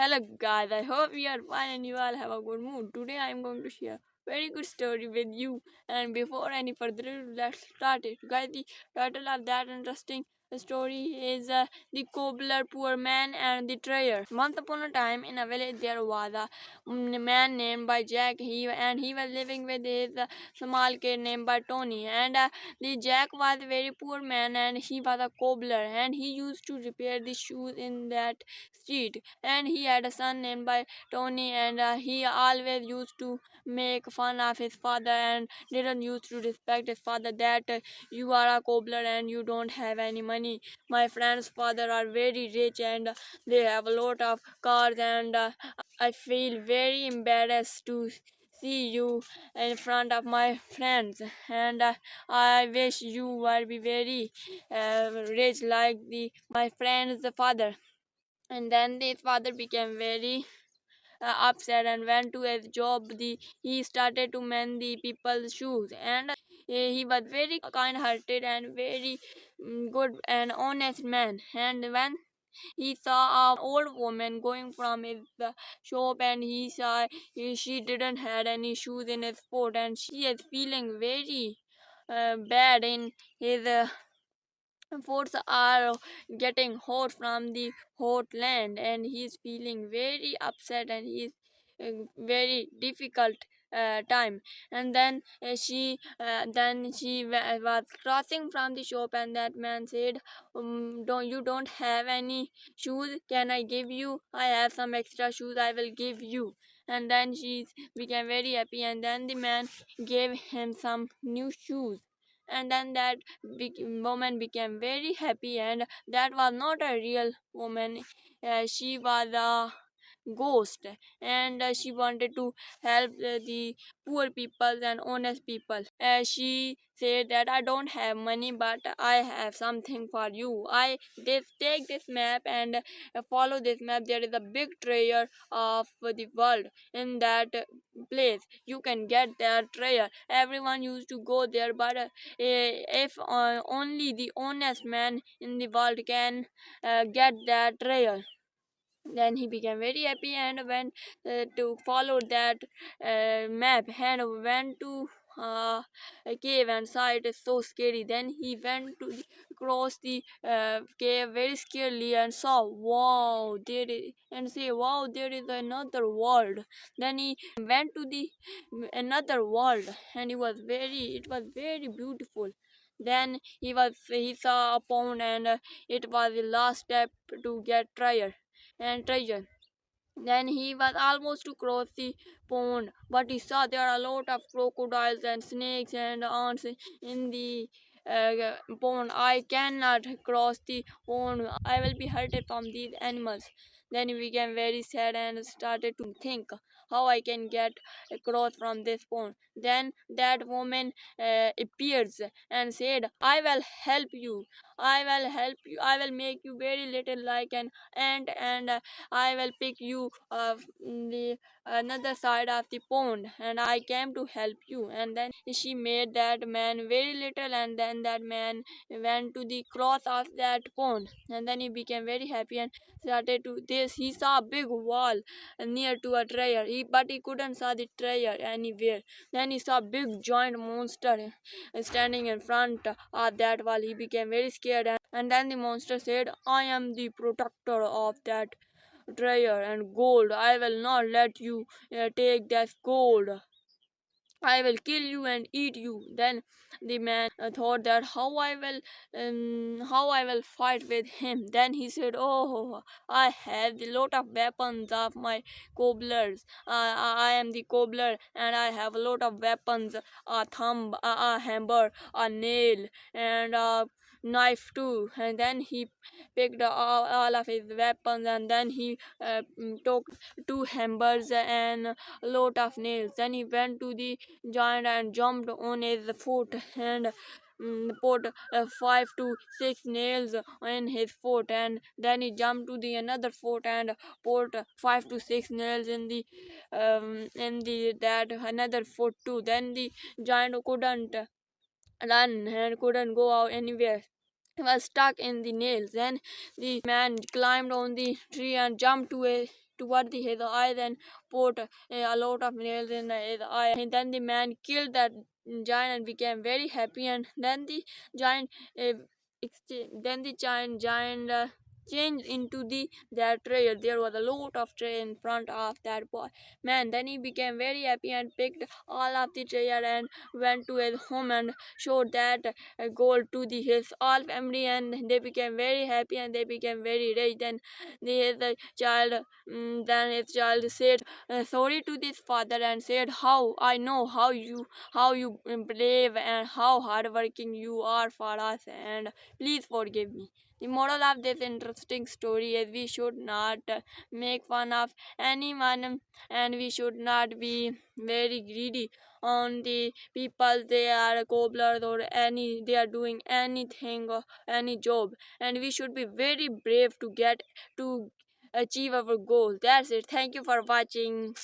Hello guys, I hope you are fine and you all have a good mood. Today I am going to share very good story with you, and before any further ado, let's start it. Guys, the title of that interesting story is The Cobbler, Poor Man and the Treasure. Once upon a time in a village there was a man named by Jack. He was living with his small kid named by Tony, and the Jack was a very poor man and he was a cobbler, and he used to repair the shoes in that street. And he had a son named by Tony, and he always used to make fun of his father and didn't used to respect his father, that you are a cobbler and you don't have any money. My friend's father are very rich and they have a lot of cars, and I feel very embarrassed to see you in front of my friends, and I wish you will be very rich like the my friend's father. And then the father became very upset and went to his job. He started to mend the people's shoes, and he was very kind hearted and very good and honest man. And when he saw an old woman going from his shop, and he saw she didn't had any shoes in his foot, and she is feeling very bad in his foods are getting hot from the hot land, and he's feeling very upset, and he's very difficult time. And then she was crossing from the shop, and that man said, don't have any shoes, can I give you? I have some extra shoes, I will give you. And then she became very happy, and then the man gave him some new shoes. And then that woman became very happy, and that was not a real woman. She was a ghost, and she wanted to help the poor people and honest people. She said that I don't have money, but I have something for you. Take this map and follow this map. There is a big treasure of the world in that place. You can get that treasure. Everyone used to go there, but if only the honest man in the world can get that treasure. Then he became very happy and went to follow that map, and went to a cave and saw it is so scary. Then he went to cross the cave very scarily and saw, wow, there is, and say, wow, there is another world. Then he went to the another world, and it was very beautiful. Then he saw a pond, and it was the last step to get treasure. Then he was almost to cross the pond, but he saw there are a lot of crocodiles and snakes and ants in the pond. I cannot cross the pond. I will be hurted from these animals. Then he became very sad and started to think how I can get across from this pond. Then that woman appears and said, I will help you. I will help you. I will make you very little like an ant, and I will pick you the another side of the pond, and I came to help you. And then she made that man very little, and then that man went to the cross of that pond, and then he became very happy and started to this. He saw a big wall near to a treasure, but he couldn't saw the treasure anywhere. Then he saw a big giant monster standing in front of that wall. He became very scared, and then the monster said, I am the protector of that treasure and gold. I will not let you take that gold. I will kill you and eat you. Then the man thought that how I will fight with him. Then he said, "Oh, I have a lot of weapons of my cobblers. I am the cobbler, and I have a lot of weapons: a thumb, a hammer, a nail, and a knife too." And then he picked all of his weapons, and then he took two hammers and a lot of nails. Then he went to the giant and jumped on his foot, and put 5 to 6 nails in his foot, and then he jumped to the another foot and put 5 to 6 nails in the that another foot too. Then the giant couldn't run and couldn't go out anywhere. He was stuck in the nails. Then the man climbed on the tree and jumped to it toward his eyes and put a lot of nails in his eye. And then the man killed that giant and became very happy. And then the giant, uh, then the giant changed into that tray. There was a lot of tray in front of that boy man. Then he became very happy and picked all of the treasure and went to his home and showed that gold to his all family, and they became very happy and they became very rich. Then the child, then his child said sorry to this father and said, how I know how you brave and how hardworking you are for us, and please forgive me. The moral of this interesting story is we should not make fun of anyone, and we should not be very greedy on the people. They are cobblers or any, they are doing anything or any job, and we should be very brave to get to achieve our goal. That's it. Thank you for watching.